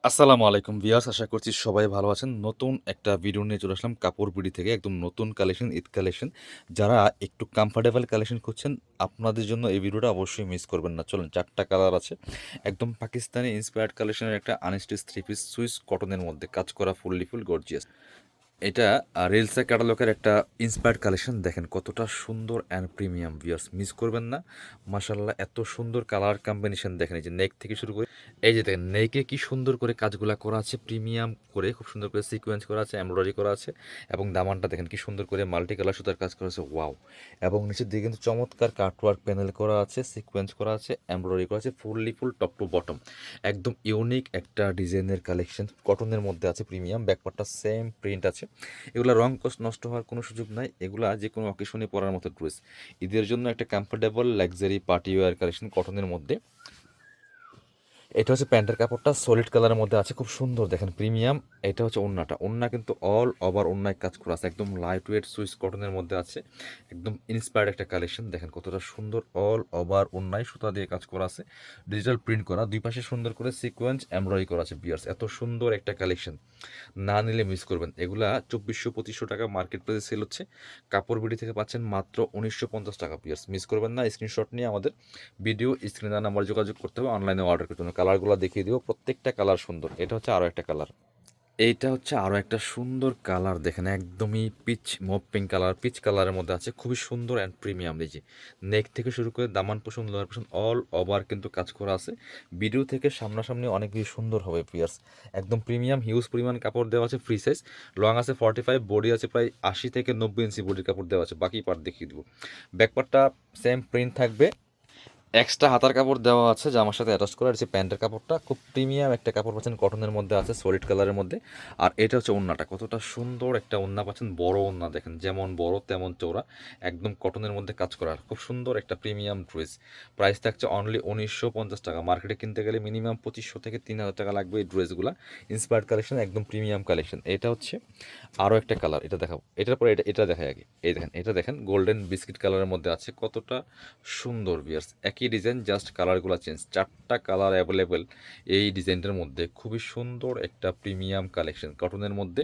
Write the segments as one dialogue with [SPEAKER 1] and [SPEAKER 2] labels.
[SPEAKER 1] আসসালামু আলাইকুম ভিউয়ার্স, আশা করছি সবাই ভালো আছেন। নতুন একটা ভিডিও নিয়ে চলে আসলাম কাপড় বিডি থেকে। একদম নতুন কালেকশন, ঈদ কালেকশন। যারা একটু কমফোর্টেবল কালেকশন খুঁজছেন, আপনাদের জন্য এই ভিডিওটা অবশ্যই মিস করবেন না। চলুন, ৪ টা কালার আছে। একদম পাকিস্তানি ইন্সপায়ার্ড কালেকশনের একটা আনস্টিচ থ্রি পিস সুইস কটনের মধ্যে কাজ করা ফুল গর্জিয়াস। এটা রিলসে ক্যাটালগের একটা ইন্সপায়ার্ড কালেকশন। দেখেন কতটা সুন্দর অ্যান্ড প্রিমিয়াম, ভিউয়ার্স মিস করবেন না। মাশাআল্লাহ, এত সুন্দর কালার কম্বিনেশন দেখেন। এই যে নেক থেকে শুরু করে এই যে দেখেন নেকে কি সুন্দর করে কাজগুলা করা আছে, প্রিমিয়াম করে খুব সুন্দর করে সিকোয়েন্স করা আছে, এমব্রয়ডারি করা আছে। এবং দামানটা দেখেন কি সুন্দর করে মাল্টি কালার সুতার কাজ করা আছে, ওয়াও। এবং নিচের দিকে কিন্তু চমৎকার কাটওয়ার্ক প্যানেল করা আছে, সিকোয়েন্স করা আছে, এমব্রয়ডারি করা আছে, ফুল টপ টু বটম। একদম ইউনিক একটা ডিজাইনের কালেকশন, কটনের মধ্যে আছে, প্রিমিয়াম। ব্যাকপার্টটা সেম প্রিন্ট আছে। এগুলা রং কস নষ্ট হওয়ার কোনো সুযোগ নাই। এগুলা যে কোনো অকেশনে পরার মতো ড্রেস। ঈদের জন্য একটা comfortable luxury party wear collection কটনের মধ্যে। এটা হচ্ছে প্যান্টের কাপড়টা সলিড কালারের মধ্যে আছে, খুব সুন্দর দেখেন, প্রিমিয়াম। এটা হচ্ছে ওড়নাটা, ওড়না কিন্তু অল ওভার ওড়নায় কাজ করা আছে, একদম লাইট ওয়েট সুইস কটনের মধ্যে আছে। একদম ইন্সপায়ার্ড একটা কালেকশন, দেখেন কতটা সুন্দর। অল ওভার ওড়নায় সুতা দিয়ে কাজ করা আছে, ডিজিটাল প্রিন্ট করা, দুই পাশে সুন্দর করে সিকোয়েন্স এমব্রয়ডারি করা আছে। বিয়ার্স, এত সুন্দর একটা কালেকশন না নিলে মিস করবেন। এগুলা 2400-2500 টাকা মার্কেট প্রাইসে সেল হচ্ছে। কাপড় বিডি থেকে পাচ্ছেন মাত্র 1950 টাকা। পিয়ার্স মিস করবেন না। স্ক্রিনশট নিয়ে আমাদের ভিডিও স্ক্রিনে দেওয়া নাম্বার যোগাযোগ করতে হবে, অনলাইনে অর্ডার করতে হবে। কালারগুলো দেখিয়ে দিব, প্রত্যেকটা কালার সুন্দর। এটা হচ্ছে আরও একটা কালার। এইটা হচ্ছে আরও একটা সুন্দর কালার, দেখেন একদমই পিচ মপ পিঙ্ক কালার, পিচ কালারের মধ্যে আছে, খুবই সুন্দর অ্যান্ড প্রিমিয়াম। এই যে নেক থেকে শুরু করে দামান পোষণ লোয়ার পোষণ অল ওভার কিন্তু কাজ করা আছে। ভিডিও থেকে সামনাসামনি অনেক বেশি সুন্দর হবে পিয়ার্স। একদম প্রিমিয়াম, হিউজ পরিমাণ কাপড় দেওয়া আছে, ফ্রি সাইজ। লং আছে 45, বডি আছে প্রায় 80 থেকে 90 ইঞ্চি বডির কাপড় দেওয়া আছে। বাকি পার্ট দেখিয়ে দেবো। ব্যাকপার্টটা সেম প্রিন্ট থাকবে, এক্সট্রা হাতার কাপড় দেওয়া আছে জামার সাথে অ্যাটাচ করা। হচ্ছে প্যান্টের কাপড়টা, খুব প্রিমিয়াম একটা কাপড় পাচ্ছেন, কটনের মধ্যে আছে, সলিড কালারের মধ্যে। আর এটা হচ্ছে ওড়নাটা, কতটা সুন্দর একটা ওড়না পাচ্ছেন, বড় ওড়না দেখেন, যেমন বড় তেমন চওড়া, একদম কটনের মধ্যে কাজ করা, খুব সুন্দর একটা প্রিমিয়াম ড্রেস। প্রাইস থাকছে অনলি 1950 টাকা। মার্কেটে কিনতে গেলে মিনিমাম 2500 থেকে 3000 টাকা লাগবে এই ড্রেসগুলো। ইন্সপায়ার্ড কালেকশন, একদম প্রিমিয়াম কালেকশন। এটা হচ্ছে আরও একটা কালার, এটা দেখাবো। এটার পরে এটা দেখাই আগে। এই দেখেন, এটা দেখেন গোল্ডেন বিস্কিট কালারের মধ্যে আছে, কতটা সুন্দর বিয়ার্স। একই ডিজাইন, জাস্ট কালারগুলো চেঞ্জ। 4টা কালার অ্যাভেলেবেল এই ডিজাইনটার মধ্যে। খুবই সুন্দর একটা প্রিমিয়াম কালেকশন কটনের মধ্যে,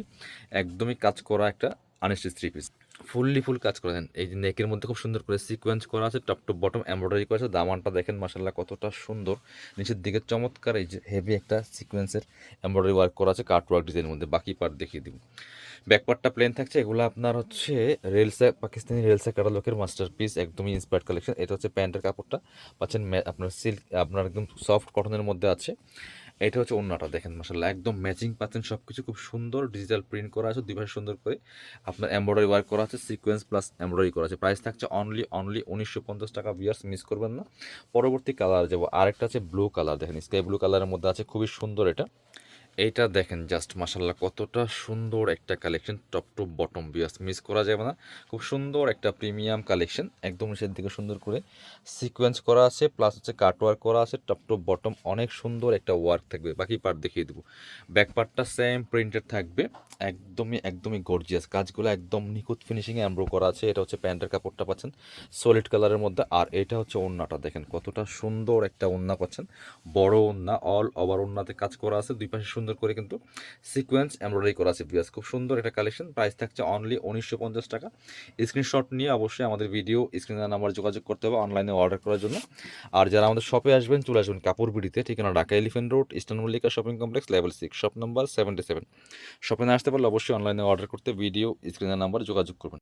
[SPEAKER 1] একদমই কাজ করা একটা আনস্টিচ থ্রি পিস। ফুল কাজ করে দেন। এই যে নেকের মধ্যে খুব সুন্দর করে সিকোয়েন্স করা আছে, টপ টু বটম এমব্রয়ডারি করা আছে। দামানটা দেখেন মাসাল্লাহ কতটা সুন্দর, নিচের দিকে চমৎকার এই যে হেভি একটা সিকোয়েন্সের এমব্রয়ডারি ওয়ার্ক করা আছে, কাট ওয়ার্ক ডিজাইনের মধ্যে। বাকি পার্ট দেখিয়ে দিব। ব্যাকপার্টটা প্লেন থাকছে। এগুলো আপনার হচ্ছে রেলসা, পাকিস্তানি রেলসা ক্যাটালগের মাস্টারপিস, একদমই ইন্সপায়ার্ড কালেকশন। এটা হচ্ছে প্যান্টের কাপড়টা পাচ্ছেন আপনার সিল্ক, আপনার একদম সফট কটনের মধ্যে আছে। এটা হচ্ছে ওড়নাটা, দেখেন মাশাআল্লাহ একদম ম্যাচিং পাচ্ছেন, সব কিছু খুব সুন্দর ডিজিটাল প্রিন্ট করা আছে, দুই পাশে সুন্দর করে আপনার এমব্রয়ডারি ওয়ার্ক করা আছে, সিকোয়েন্স প্লাস এমব্রয়ডারি করা আছে। প্রাইস থাকছে অনলি 1950 টাকা। ভিউয়ার্স মিস করবেন না। পরবর্তী কালার যাবো, আরেকটা আছে ব্লু কালার, দেখেন স্কাই ব্লু কালারের মধ্যে আছে, খুবই সুন্দর এটা। এইটা দেখেন জাস্ট মাশাল্লাহ কতটা সুন্দর একটা collection, top to bottom. Beas miss করা যাবে না। খুব সুন্দর একটা প্রিমিয়াম কালেকশন, একদম নিচের দিকে সুন্দর করে সিকোয়েন্স করা আছে, প্লাস হচ্ছে কাট ওয়ার্ক করা আছে, টপ টু বটম অনেক সুন্দর একটা ওয়ার্ক থাকবে। বাকি পার্ট দেখিয়ে দেবো। ব্যাক পার্টটা সেম প্রিন্টেড থাকবে, একদমই গর্জিয়াস, কাজগুলো একদম নিখুঁত ফিনিশিংয়ে এমব্রো করা আছে। এটা হচ্ছে প্যান্টের কাপড়টা পাচ্ছেন সলিড কালারের মধ্যে। আর এটা হচ্ছে ওড়নাটা, দেখেন কতটা সুন্দর একটা ওড়না পাচ্ছেন, বড় ওড়না, অল ওভার ওড়নাতে কাজ করা আছে, দুই পাশে সুন্দর করে কিন্তু সিকোয়েন্স এমব্রয়ডারি করা আছে। বিয়াস খুব সুন্দর একটা কালেকশন। প্রাইস থাকছে অনলি 1950 টাকা। স্ক্রিনশট নিয়ে অবশ্যই আমাদের ভিডিও স্ক্রিনের নাম্বার যোগাযোগ করতে হবে অনলাইনে অর্ডার করার জন্য। আর যারা আমাদের শপে আসবেন, চলে আসবেন কাপড় বিডিতে, ঠিকানা Dhaka elephant road, eastern Mallika shopping complex, level 6, shop number 77। শপে না আসতে পারলে অবশ্যই অনলাইনে অর্ডার করতে ভিডিও স্ক্রিনের নাম্বার যোগাযোগ করবেন।